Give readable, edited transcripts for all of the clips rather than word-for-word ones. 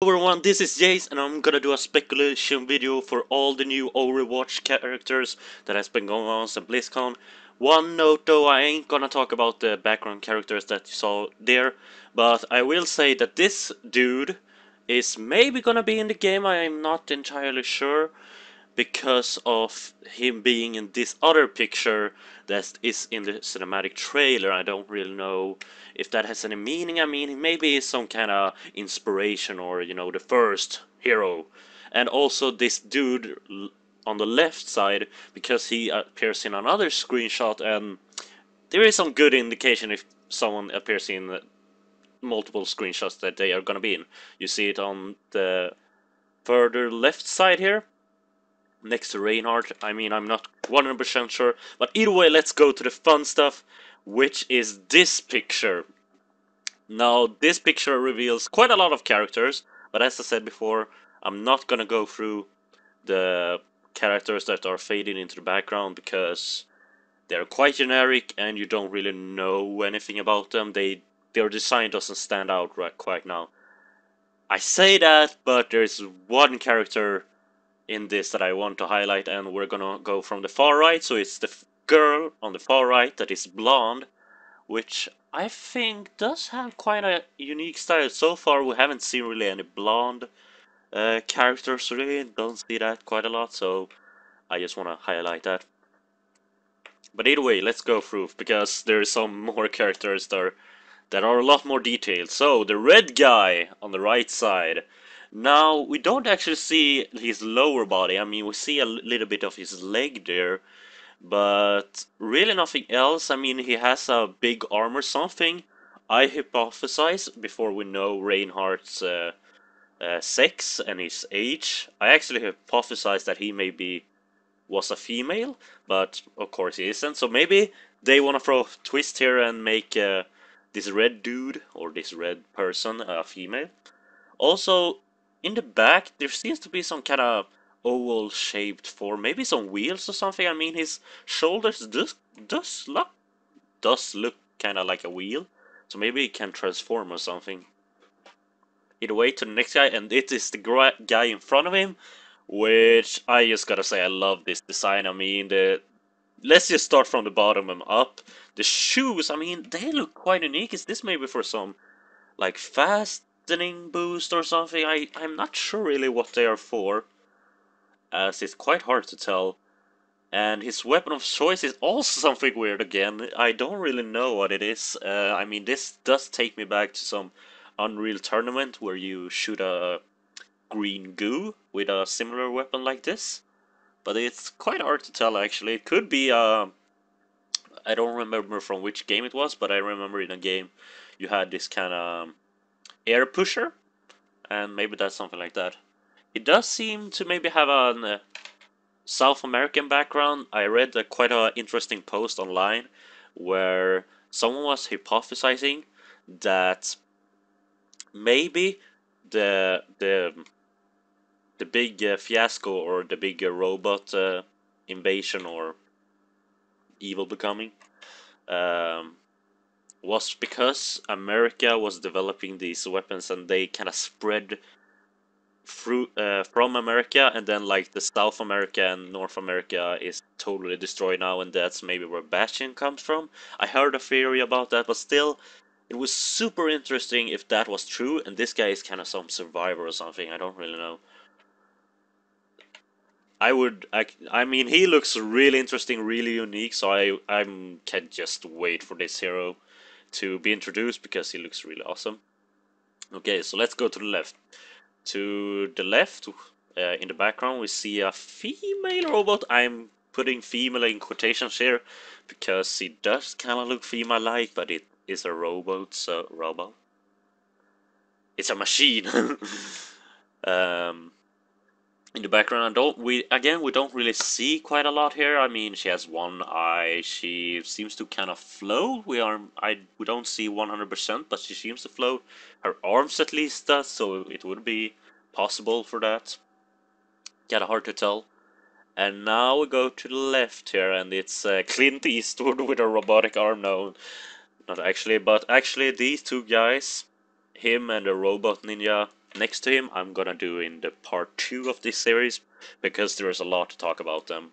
everyone, this is Jace and I'm gonna do a speculation video for all the new Overwatch characters that has been going on since BlizzCon. One note though, I ain't gonna talk about the background characters that you saw there, but I will say that this dude is maybe gonna be in the game, I am not entirely sure, because of him being in this other picture that is in the cinematic trailer. I don't really know if that has any meaning. I mean, maybe it's some kind of inspiration or, the first hero. And also this dude on the left side, because he appears in another screenshot, and there is some good indication if someone appears in multiple screenshots that they are gonna be in. You see it on the further left side here next to Reinhardt. I mean, I'm not 100% sure, but either way, let's go to the fun stuff, which is this picture. Now, this picture reveals quite a lot of characters, but as I said before, I'm not gonna go through the characters that are fading into the background because they're quite generic and you don't really know anything about them. Their design doesn't stand out right quite now. I say that, but there's one character in this that I want to highlight, and we're gonna go from the far right. So it's the girl on the far right that is blonde, which I think does have quite a unique style. So far, we haven't seen really any blonde characters. Really, don't see that quite a lot. So I just want to highlight that. But either way, let's go through because there's some more characters that are a lot more detailed. So the red guy on the right side. Now, we don't actually see his lower body. I mean, we see a little bit of his leg there, but really nothing else. I mean, he has a big arm or something. I hypothesize, before we know Reinhardt's sex and his age, I actually hypothesize that he maybe was a female, but of course he isn't. So maybe they want to throw a twist here and make this red dude or this red person a female. Also, in the back, there seems to be some kind of oval-shaped form, maybe some wheels or something. I mean, his shoulders does look kind of like a wheel, so maybe he can transform or something. Either way, to the next guy, and it is the guy in front of him, which I just gotta say I love this design. I mean, let's just start from the bottom and up. The shoes, I mean, they look quite unique. Is this maybe for some like fastening boost or something? I'm not sure really what they are for, as it's quite hard to tell. And his weapon of choice is also something weird again. I don't really know what it is. I mean, this does take me back to some Unreal Tournament where you shoot a green goo with a similar weapon like this. But it's quite hard to tell actually. It could be I don't remember from which game it was, but I remember in a game you had this kind of air pusher, and maybe that's something like that. It does seem to maybe have an South American background. I read quite an interesting post online where someone was hypothesizing that maybe the big fiasco or the big robot invasion or evil becoming um, was because America was developing these weapons and they kind of spread through from America, and then like the South America and North America is totally destroyed now, and that's maybe where Bastion comes from. I heard a theory about that, but still, it was super interesting if that was true, and this guy is kind of some survivor or something. I don't really know. I mean, he looks really interesting, really unique, so I can just wait for this hero to be introduced because he looks really awesome. Okay, so let's go to the left. To the left, in the background, we see a female robot. I'm putting female in quotations here because he does kind of look female-like, but it is a robot, so robot. It's a machine. um, in the background, we don't really see quite a lot here. I mean, she has one eye. She seems to kind of float. We don't see 100%, but she seems to float. Her arms at least does, so it would be possible for that. Kinda hard to tell. And now we go to the left here, and it's Clint Eastwood with a robotic arm. No, not actually, but actually these two guys, him and the robot ninja, next to him, I'm gonna do in the part 2 of this series, because there's a lot to talk about them.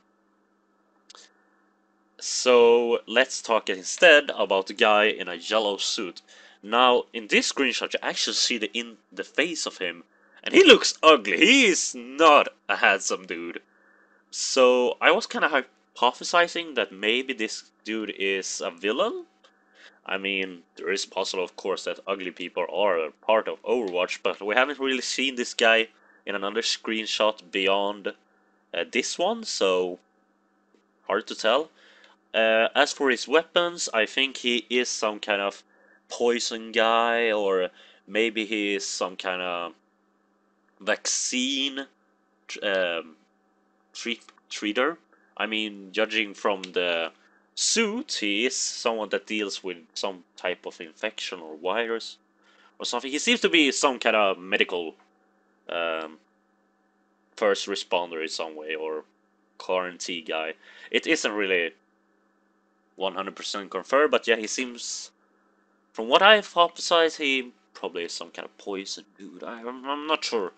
So let's talk instead about the guy in a yellow suit. Now, in this screenshot, you actually see the face of him, and he looks ugly. He is not a handsome dude. So I was kind of hypothesizing that maybe this dude is a villain. I mean, there is possible, of course, that ugly people are a part of Overwatch, but we haven't really seen this guy in another screenshot beyond this one, so hard to tell. As for his weapons, I think he is some kind of poison guy, or maybe he is some kind of vaccine um, treater. I mean, judging from the suit, he is someone that deals with some type of infection or virus or something. He seems to be some kind of medical um, first responder in some way, or quarantine guy. It isn't really 100% confirmed, but yeah, he seems, from what I've hypothesized, he probably is some kind of poison dude. I'm not sure.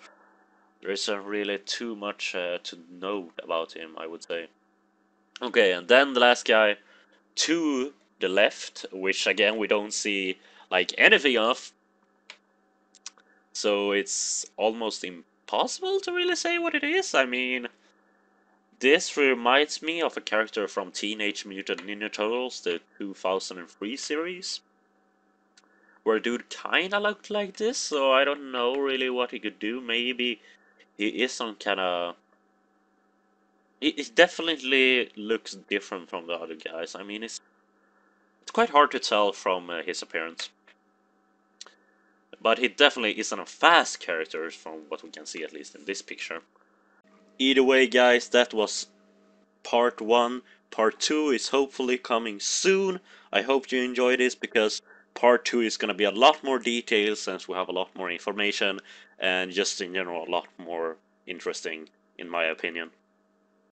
There isn't really too much to know about him, I would say. Okay, and then the last guy to the left, which again we don't see like anything of, so it's almost impossible to really say what it is. I mean, this reminds me of a character from Teenage Mutant Ninja Turtles, the 2003 series, where a dude kinda looked like this, so I don't know really what he could do. Maybe he is some kinda. It definitely looks different from the other guys. I mean, it's quite hard to tell from his appearance. But he definitely isn't a fast character from what we can see, at least in this picture. Either way, guys, that was part 1. Part 2 is hopefully coming soon. I hope you enjoy this, because part 2 is going to be a lot more details, since we have a lot more information, and just in general a lot more interesting, in my opinion.